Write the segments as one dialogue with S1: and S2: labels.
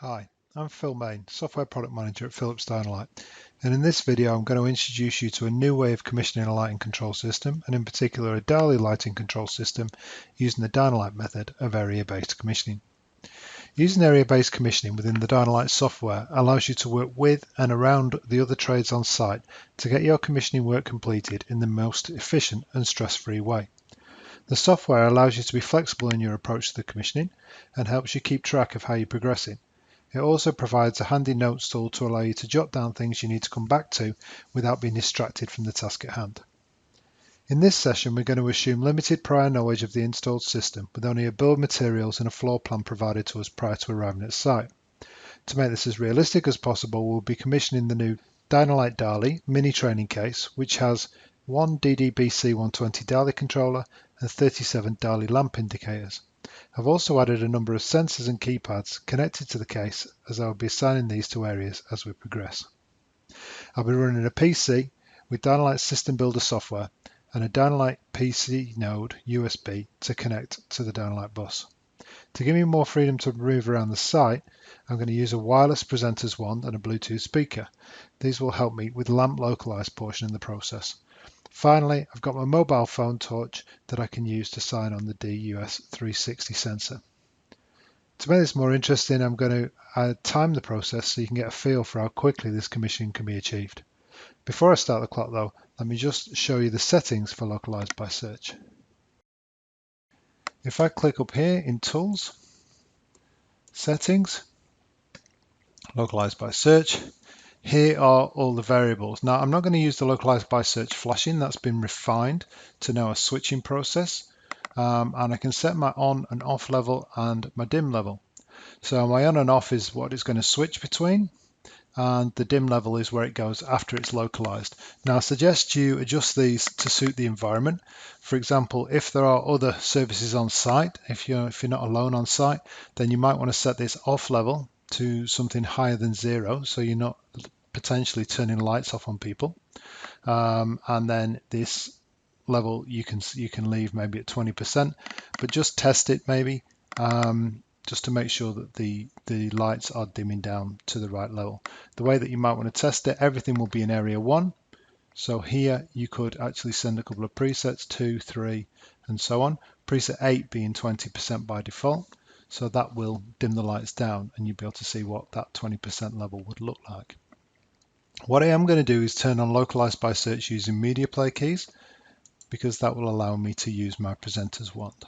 S1: Hi, I'm Phil Main, Software Product Manager at Philips Dynalight, and in this video I'm going to introduce you to a new way of commissioning a lighting control system, and in particular a Dali lighting control system using the Dynalight method of area-based commissioning. Using area-based commissioning within the Dynalight software allows you to work with and around the other trades on site to get your commissioning work completed in the most efficient and stress-free way. The software allows you to be flexible in your approach to the commissioning and helps you keep track of how you're progressing. It also provides a handy notes tool to allow you to jot down things you need to come back to without being distracted from the task at hand. In this session, we're going to assume limited prior knowledge of the installed system with only a bill of materials and a floor plan provided to us prior to arriving at site. To make this as realistic as possible, we'll be commissioning the new Dynalight Dali mini training case, which has one DDBC120 Dali controller and 37 Dali lamp indicators. I've also added a number of sensors and keypads connected to the case, as I will be assigning these to areas as we progress. I'll be running a PC with Dynalight System Builder software and a Dynalight PC node USB to connect to the Dynalight bus. To give me more freedom to move around the site, I'm going to use a wireless presenter's wand and a Bluetooth speaker. These will help me with the lamp localized portion in the process. Finally, I've got my mobile phone torch that I can use to sign on the DUS360 sensor. To make this more interesting, I'm going to time the process so you can get a feel for how quickly this commissioning can be achieved. Before I start the clock though, let me just show you the settings for localized by search. If I click up here in Tools, Settings, Localized by Search, here are all the variables. Now, I'm not going to use the localized by search flashing. That's been refined to now a switching process. And I can set my on and off level and my dim level. So my on and off is what it's going to switch between, and the dim level is where it goes after it's localized. Now, I suggest you adjust these to suit the environment. For example, if there are other services on site, if you're not alone on site, then you might want to set this off level to something higher than 0, so you're not potentially turning lights off on people. And then this level you can leave maybe at 20%, but just test it maybe just to make sure that the lights are dimming down to the right level. The way that you might want to test it, everything will be in area 1. So here you could actually send a couple of presets, 2, 3, and so on. Preset 8 being 20% by default. So that will dim the lights down and you'll be able to see what that 20% level would look like. What I am going to do is turn on localized by search using media play keys, because that will allow me to use my presenter's wand.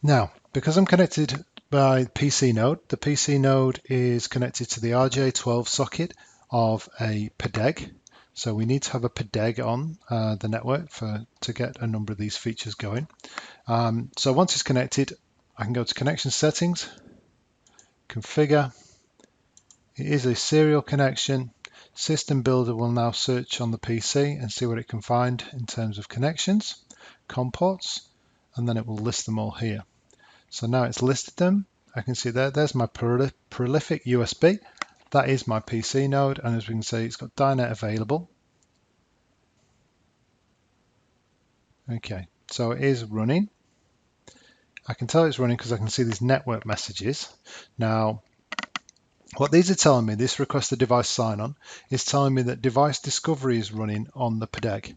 S1: Now, because I'm connected by PC node, the PC node is connected to the RJ12 socket of a PDEG. So we need to have a PDEG on the network to get a number of these features going. So once it's connected, I can go to Connection Settings, Configure. It is a serial connection. System Builder will now search on the PC and see what it can find in terms of connections, COM ports, and then it will list them all here. So now it's listed them. I can see there's my prolific USB. That is my PC node, and as we can see, it's got Dynet available. Okay, so it is running. I can tell it's running because I can see these network messages. Now, what these are telling me, this request the device sign-on, is telling me that device discovery is running on the PDEG.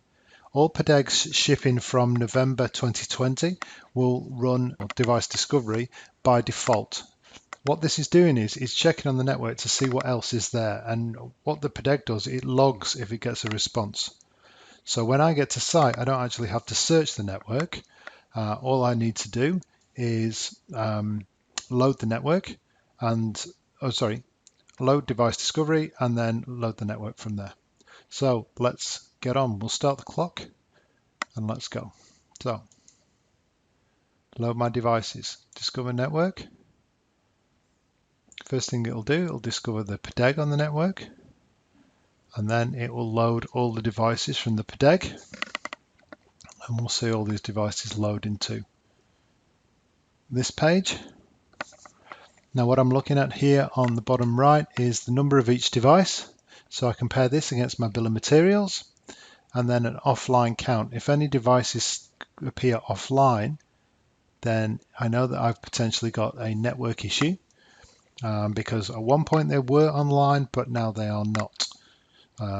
S1: All PDEGs shipping from November 2020 will run device discovery by default. What this is doing is checking on the network to see what else is there, and what the PDEG does, it logs if it gets a response. So when I get to site, I don't actually have to search the network. All I need to do is load the network and load device discovery and then load the network from there. So let's get on. We'll start the clock and let's go. So load my devices, discover network. First thing it'll do, it'll discover the PDEG on the network, and then it will load all the devices from the PDEG, and we'll see all these devices load into this page. Now what I'm looking at here on the bottom right is the number of each device. So I compare this against my bill of materials, and then an offline count. If any devices appear offline, then I know that I've potentially got a network issue because at one point they were online, but now they are not.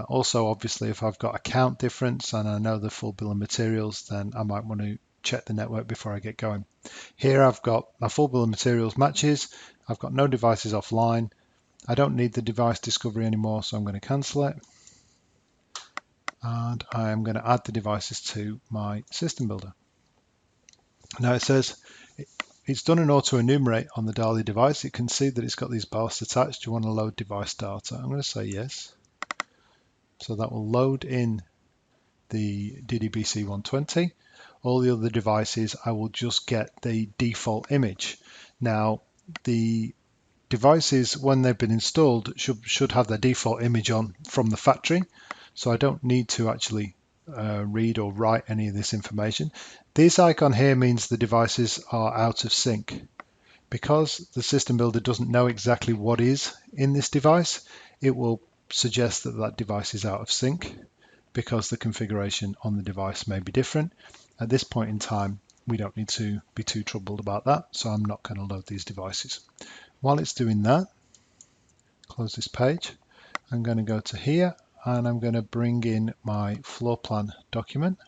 S1: Also, obviously, if I've got a count difference and I know the full bill of materials, then I might want to check the network before I get going. Here I've got my full bill of materials matches. I've got no devices offline. I don't need the device discovery anymore, so I'm going to cancel it. And I'm going to add the devices to my system builder. Now it says it's done an auto enumerate on the DALI device. It can see that it's got these bars attached. Do you want to load device data? I'm going to say yes. So that will load in the DDBC 120. All the other devices, I will just get the default image. Now, the devices, when they've been installed, should have their default image on from the factory. So I don't need to actually read or write any of this information. This icon here means the devices are out of sync. Because the system builder doesn't know exactly what is in this device, it will suggest that that device is out of sync because the configuration on the device may be different. At this point in time, we don't need to be too troubled about that, so I'm not going to load these devices. While it's doing that, close this page. I'm going to go to here and I'm going to bring in my floor plan document.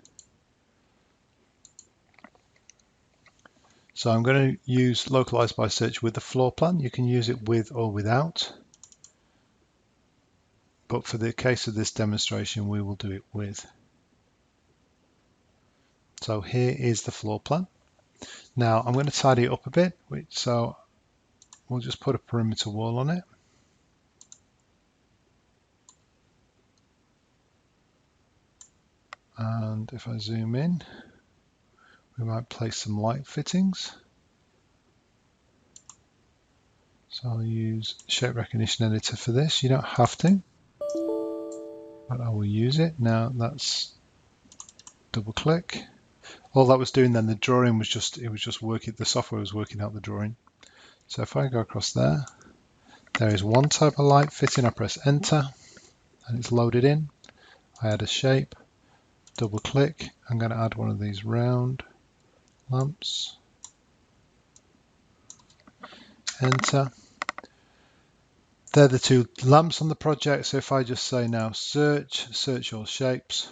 S1: So I'm going to use localized by search with the floor plan. You can use it with or without. But for the case of this demonstration, we will do it with. So here is the floor plan. Now I'm going to tidy it up a bit, so we'll just put a perimeter wall on it. And if I zoom in, we might place some light fittings. So I'll use Shape Recognition Editor for this. You don't have to, but I will use it. Now that's double click. All that was doing then, the drawing was just working, the software was working out the drawing. So if I go across there, there is one type of light fitting. I press enter and it's loaded in. I add a shape, double click. I'm going to add one of these round lamps. Enter. They're the two lamps on the project. So if I just say now search all shapes,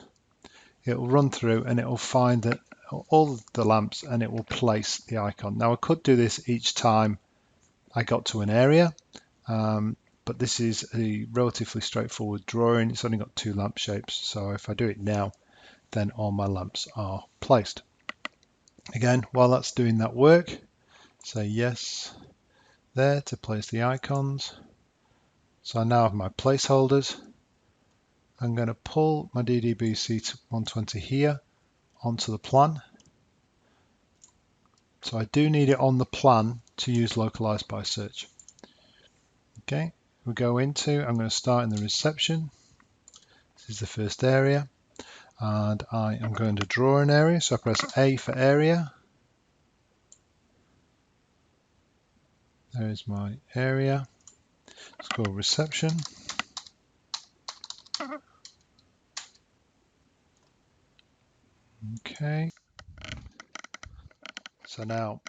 S1: it will run through and it will find that all the lamps and it will place the icon. Now I could do this each time I got to an area, but this is a relatively straightforward drawing. It's only got two lamp shapes. So if I do it now, then all my lamps are placed. Again, while that's doing that work, say yes there to place the icons. So I now have my placeholders. I'm going to pull my DDBC 120 here onto the plan. So I do need it on the plan to use localized by search. Okay, we go into, I'm going to start in the reception. This is the first area. And I am going to draw an area. So I press A for area. There's my area. It's called reception. Okay. So now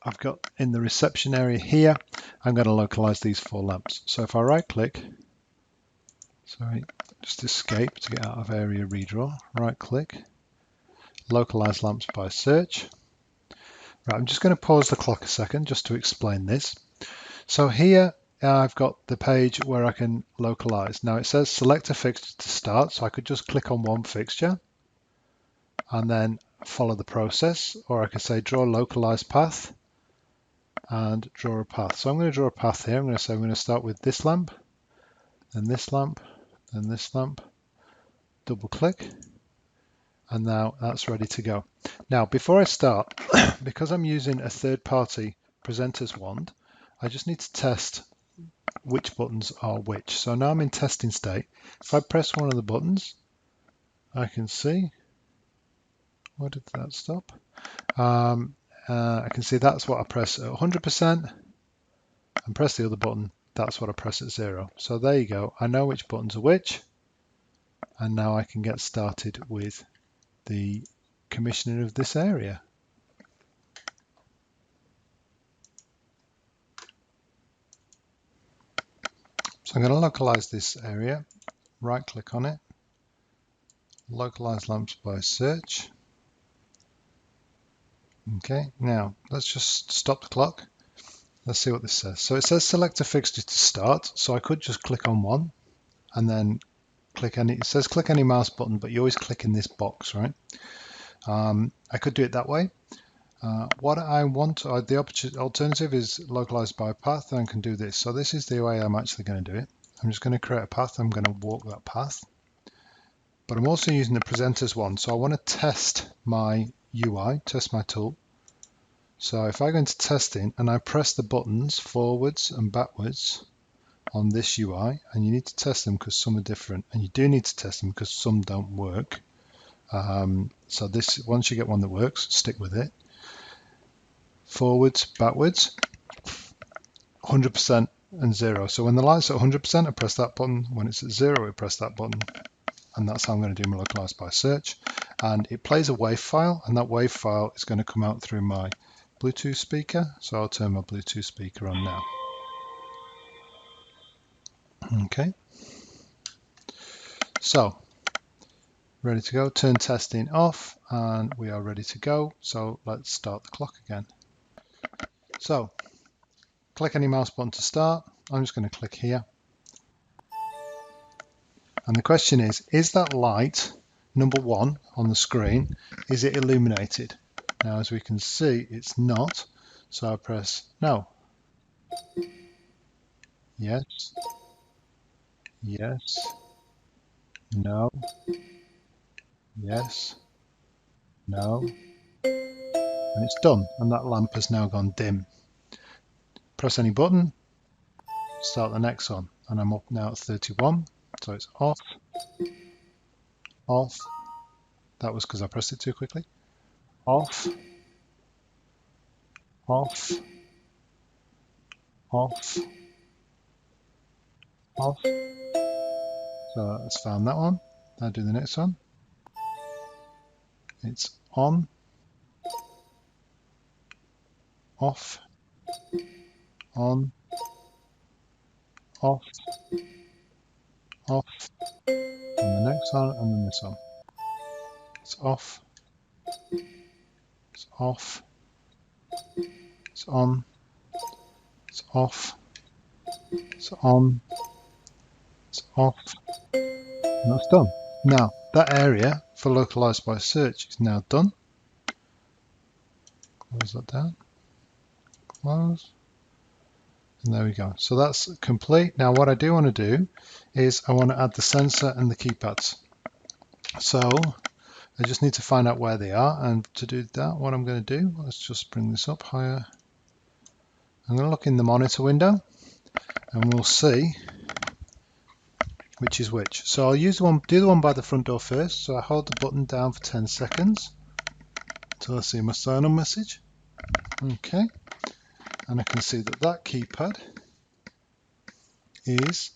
S1: I've got in the reception area here, I'm going to localize these four lamps. So if I right click, just escape to get out of area redraw, right click, localize lamps by search. Right, I'm just going to pause the clock a second just to explain this. So here I've got the page where I can localize. Now it says select a fixture to start, so I could just click on one fixture and then follow the process, or I could say draw localized path and draw a path. So I'm going to draw a path here. I'm going to say I'm going to start with this lamp, then this lamp, then this lamp, double click, and now that's ready to go. Now before I start, because I'm using a third-party presenter's wand, I just need to test which buttons are which. So now I'm in testing state. If I press one of the buttons, I can see, where did that stop? I can see that's what I press at 100%, and press the other button, that's what I press at 0. So there you go, I know which buttons are which, and now I can get started with the commissioning of this area. So I'm going to localize this area, right click on it, localize lamps by search. Okay, now let's just stop the clock. Let's see what this says. So it says select a fixture to start. So I could just click on one and then click any, it says click any mouse button, but you always click in this box, right? I could do it that way. What I want, the alternative is localized by path, and I can do this. So this is the way I'm actually going to do it. I'm just going to create a path. I'm going to walk that path. But I'm also using the presenters one. So I want to test my UI, test my tool. So if I go into testing and I press the buttons forwards and backwards on this UI, and you need to test them because some are different, and you do need to test them because some don't work. So this, once you get one that works, stick with it. Forwards, backwards, 100% and 0. So when the light's at 100%, I press that button. When it's at 0, I press that button. And that's how I'm going to do my localized by search. And it plays a WAV file, and that WAV file is going to come out through my Bluetooth speaker. So I'll turn my Bluetooth speaker on now. Okay. So ready to go. Turn testing off, and we are ready to go. So let's start the clock again. So click any mouse button to start. I'm just going to click here. And the question is that light, number 1 on the screen, is it illuminated? Now, as we can see, it's not. So I press no. Yes. Yes. No. Yes. No. And it's done. And that lamp has now gone dim. Press any button, start the next one. And I'm up now at 31. So it's off. Off. That was because I pressed it too quickly. Off. Off. Off. Off. So let's found that one. I'll do the next one. It's on, off, on, off, off, and the next one, and then this one. It's off, it's off, it's on, it's off, it's on, it's off, and that's done. Now, that area for localized by search is now done. Close that down. Close. And there we go. So that's complete. Now what I do want to do is I want to add the sensor and the keypads. So I just need to find out where they are, and to do that, what I'm going to do, let's just bring this up higher. I'm going to look in the monitor window and we'll see which is which. So I'll use do the one by the front door first. So I hold the button down for 10 seconds until I see my sign on message. Okay. And I can see that that keypad is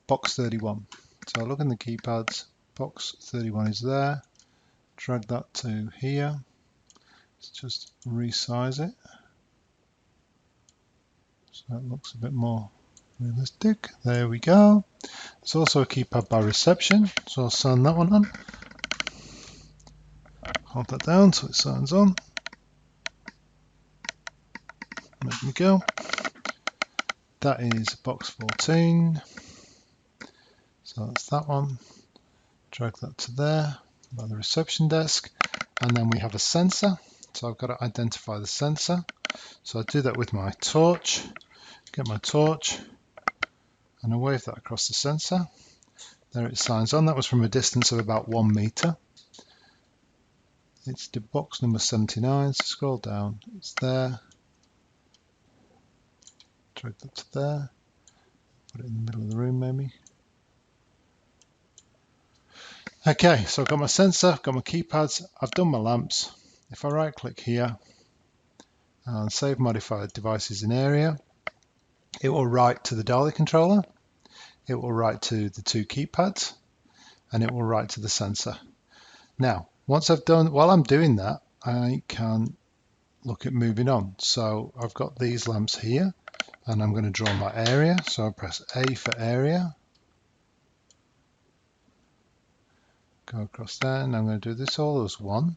S1: box 31. So I'll look in the keypads, box 31 is there. Drag that to here. Let's just resize it so it looks a bit more realistic. There we go. There's also a keypad by reception, so I'll sign that one on. Hold that down so it signs on. There we go. That is box 14. So that's that one. Drag that to there by the reception desk. And then we have a sensor. So I've got to identify the sensor. So I do that with my torch. Get my torch and I wave that across the sensor. There it signs on. That was from a distance of about 1 meter. It's the box number 79. So scroll down. It's there. Drag that to there. Put it in the middle of the room maybe. Okay, so I've got my sensor, I've got my keypads, I've done my lamps. If I right click here and save modified devices in area, it will write to the DALI controller, it will write to the 2 keypads, and it will write to the sensor. Now, while I'm doing that, I can look at moving on. So I've got these lamps here. and I'm going to draw my area. So I press A for area, go across there, and I'm going to do this all as one.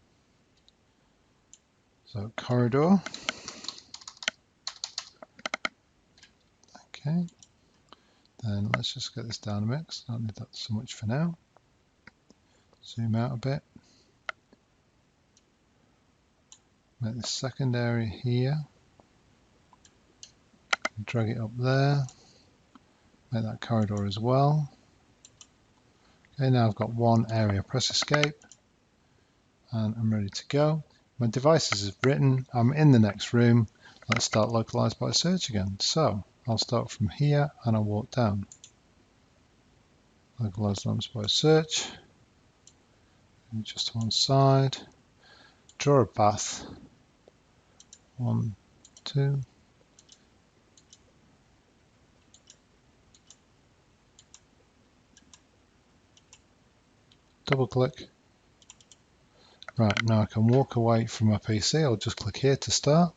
S1: So corridor. Okay, then let's just get this down a bit, because I don't need that so much for now. Zoom out a bit. Make this second area here. Drag it up there. Make that corridor as well. Okay, now I've got one area. Press escape, and I'm ready to go. My devices is written. I'm in the next room. Let's start localized by search again. So I'll start from here and I'll walk down. Localized lamps by search. Just one side. Draw a path. 1, 2. Double click. Right, now I can walk away from my PC. I'll just click here to start.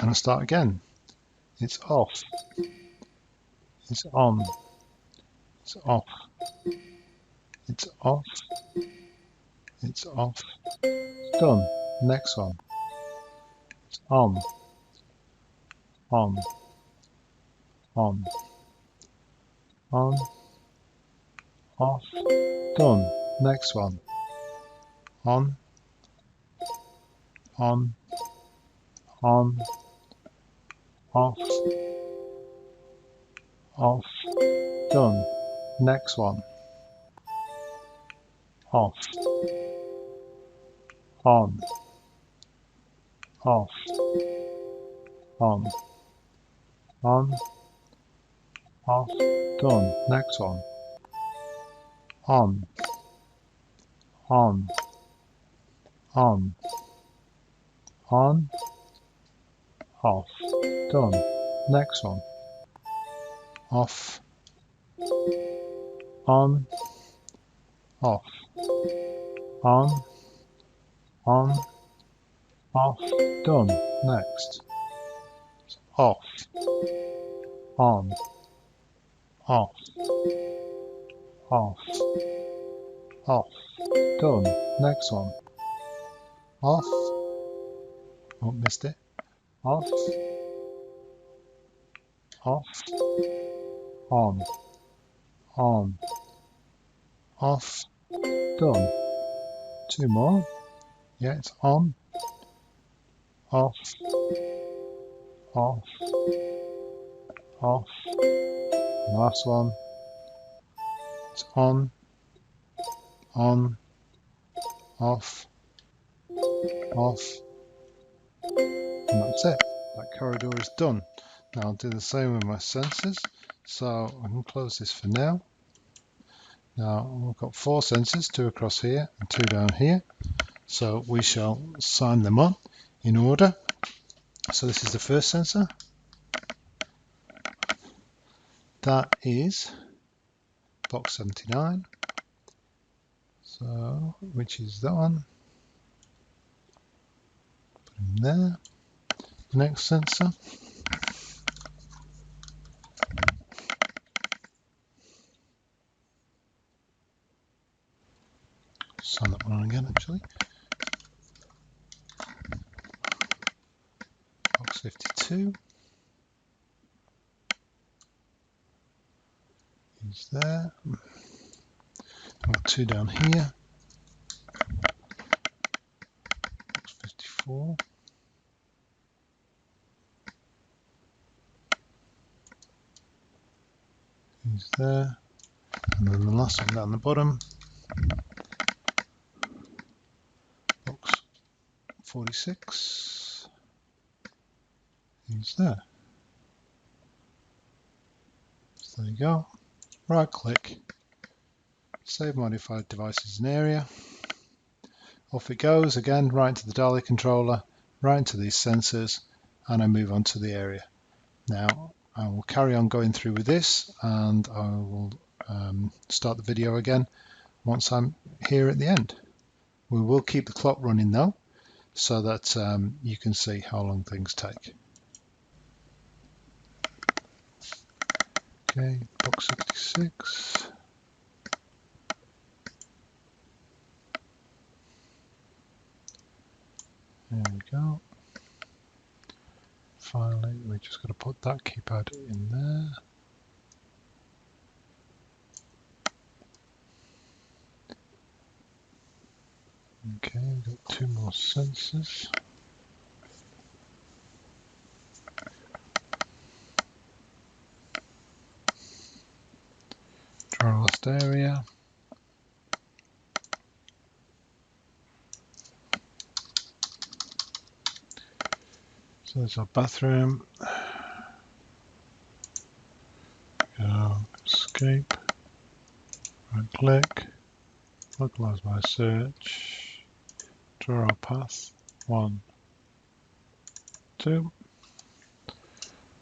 S1: And I'll start again. It's off. It's on. It's off. It's off. It's off. It's done. Next one. It's on. On. On. On. Off. Done. Next one. On. On. On. Off. Off. Done. Next one. Off. On. Off. On. On. Off. Done. Next one. On. On. On. On. Off. Done. Next one. Off. On. Off. On. On. Off. Done. Next. Off. On. Off. Off. Off. Done. Next one. Off. Oh, missed it. Off. Off. On. On. Off. Done. Two more. Yeah, it's on. Off. Off. Off. Last one. It's on. On. Off. Off. And that's it. That corridor is done. Now I'll do the same with my sensors. So I can close this for now. Now we've got 4 sensors, 2 across here and 2 down here. So we shall sign them on in order. So this is the first sensor. That is box 79. So which is that one. Put him there. Next sensor. Sign that one on again actually. Box 52. He's there. Got 2 down here. Box 54. He's there. And then the last one down the bottom. Box 46. He's there. So there you go. Right click. Save modified devices and area. Off it goes again, right into the DALI controller, right into these sensors, and I move on to the area. Now I will carry on going through with this, and I will start the video again once I'm here at the end. We will keep the clock running though, so that you can see how long things take. Okay, box 66. There we go. Finally, we just got to put that keypad in there. Okay, we've got 2 more sensors. Draw last area. So there's our bathroom. Go escape. Right click. Localize my search. Draw our path. 1, 2.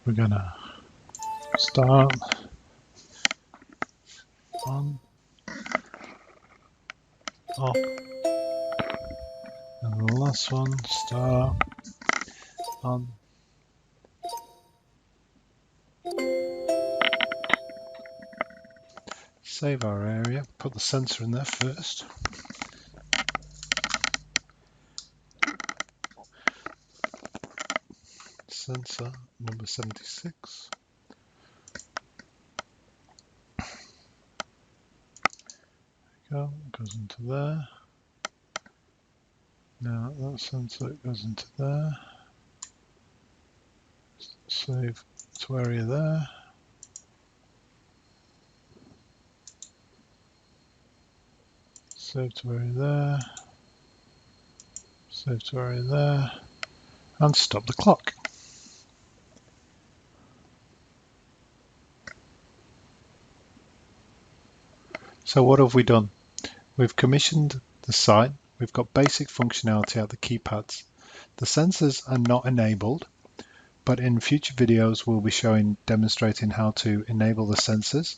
S1: We're gonna start on, off, and the last one, start on. Save our area, put the sensor in there first. Sensor number 76. Go, goes into there. Now that sensor goes into there. Save to area there. Save to area there. Save to area there. And stop the clock. So what have we done? We've commissioned the site. We've got basic functionality at the keypads. The sensors are not enabled, but in future videos we'll be demonstrating how to enable the sensors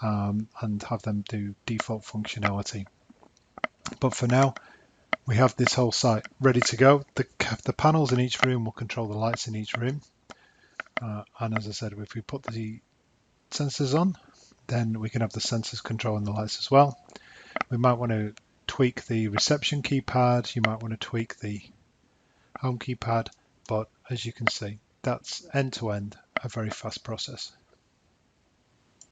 S1: and have them do default functionality. But for now, we have this whole site ready to go. The panels in each room will control the lights in each room. And as I said, if we put the sensors on, then we can have the sensors controlling the lights as well. We might want to tweak the reception keypad. You might want to tweak the home keypad. But as you can see, that's end to end a very fast process.